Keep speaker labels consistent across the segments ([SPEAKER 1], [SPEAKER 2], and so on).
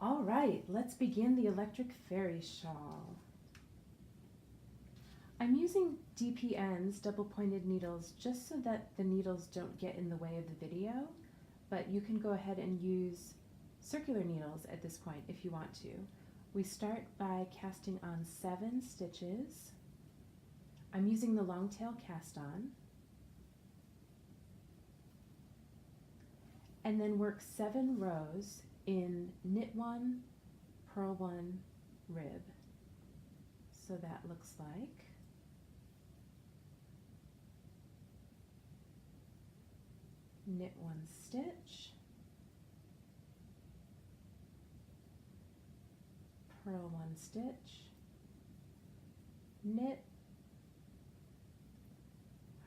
[SPEAKER 1] All right, let's begin the electric fairy shawl. I'm using DPNs, double pointed needles, just so that the needles don't get in the way of the video, but you can go ahead and use circular needles at this point if you want to. We start by casting on 7 stitches. I'm using the long tail cast on. And then work 7 rows in knit 1, purl 1, rib. So that looks like knit 1 stitch, purl 1 stitch, knit,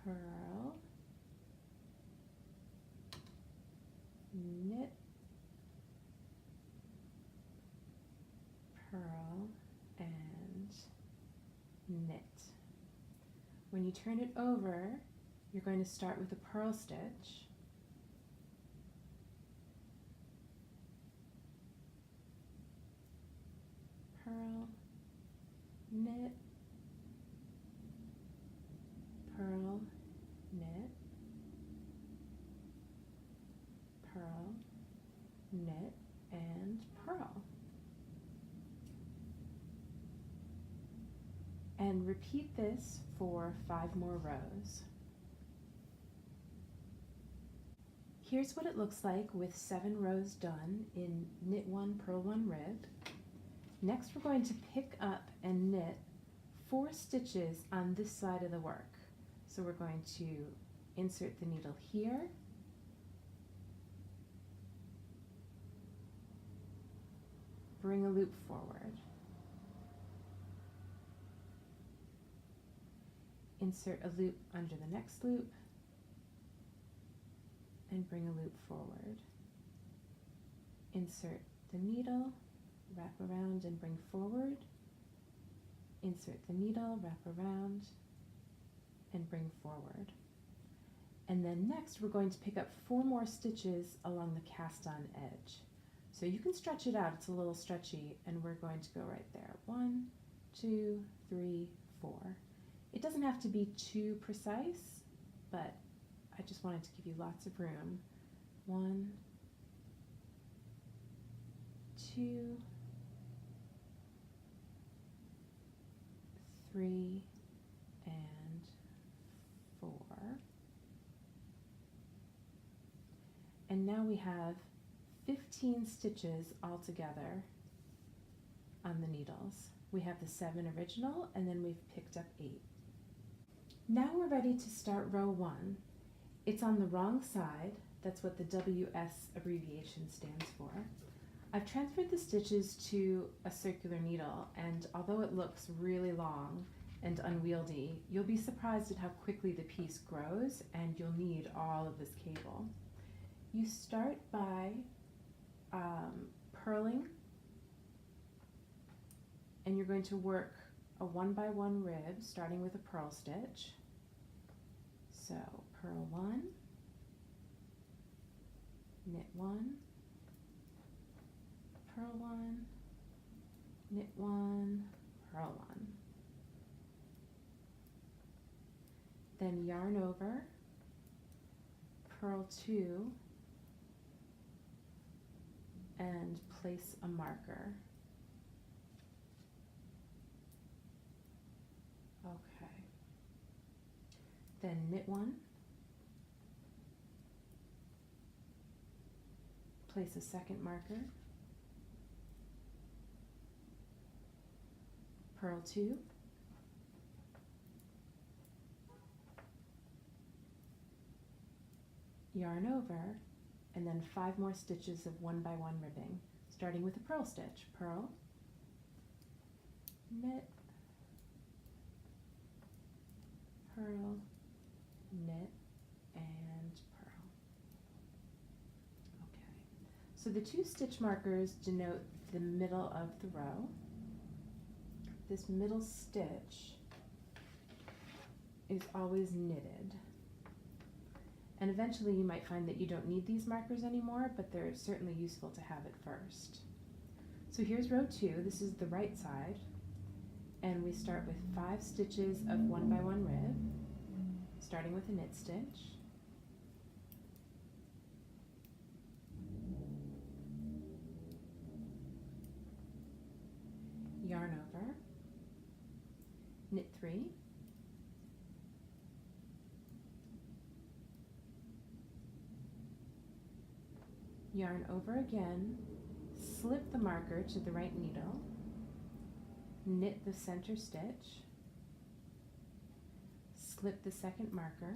[SPEAKER 1] purl, knit, purl, and knit. When you turn it over, you're going to start with a purl stitch, purl, knit, purl, knit, purl, knit, and purl. And repeat this for 5 more rows. Here's what it looks like with 7 rows done in knit 1, purl 1, rib. Next we're going to pick up and knit 4 stitches on this side of the work. So we're going to insert the needle here, bring a loop forward, insert a loop under the next loop, and bring a loop forward. Insert the needle, wrap around and bring forward, insert the needle, wrap around, and bring forward. And then next we're going to pick up 4 more stitches along the cast on edge. So you can stretch it out, it's a little stretchy, and we're going to go right there. 1, 2, 3, 4. It doesn't have to be too precise, but I just wanted to give you lots of room. 1, 2, 3, and 4. And now we have 15 stitches all together on the needles. We have the 7 original, and then we've picked up 8. Now we're ready to start row 1. It's on the wrong side. That's what the WS abbreviation stands for. I've transferred the stitches to a circular needle, and although it looks really long and unwieldy, you'll be surprised at how quickly the piece grows, and you'll need all of this cable. You start by purling, and you're going to work a 1 by 1 rib starting with a purl stitch. So purl 1, knit 1, purl 1, knit 1, purl 1. Then yarn over, purl 2, and place a marker. Okay. Then knit 1, place a second marker, purl 2, yarn over, and then 5 more stitches of 1 by 1 ribbing, starting with a purl stitch. Purl, knit, purl, knit, and purl. Okay, so the 2 stitch markers denote the middle of the row. This middle stitch is always knitted. And eventually you might find that you don't need these markers anymore, but they're certainly useful to have at first. So here's row 2, this is the right side, and we start with 5 stitches of 1 by 1 rib, starting with a knit stitch. Yarn over, knit 3, yarn over again, slip the marker to the right needle, knit the center stitch, slip the second marker,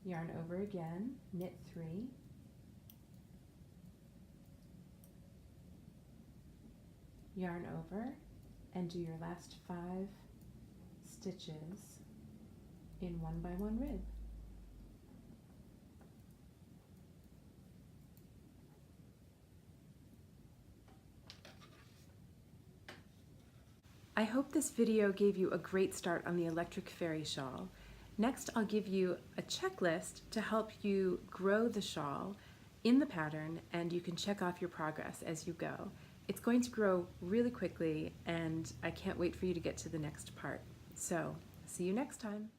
[SPEAKER 1] yarn over again, knit 3, yarn over, and do your last 5 stitches in 1 by 1 rib. I hope this video gave you a great start on the electric fairy shawl. Next, I'll give you a checklist to help you grow the shawl in the pattern, and you can check off your progress as you go. It's going to grow really quickly, and I can't wait for you to get to the next part. So, see you next time.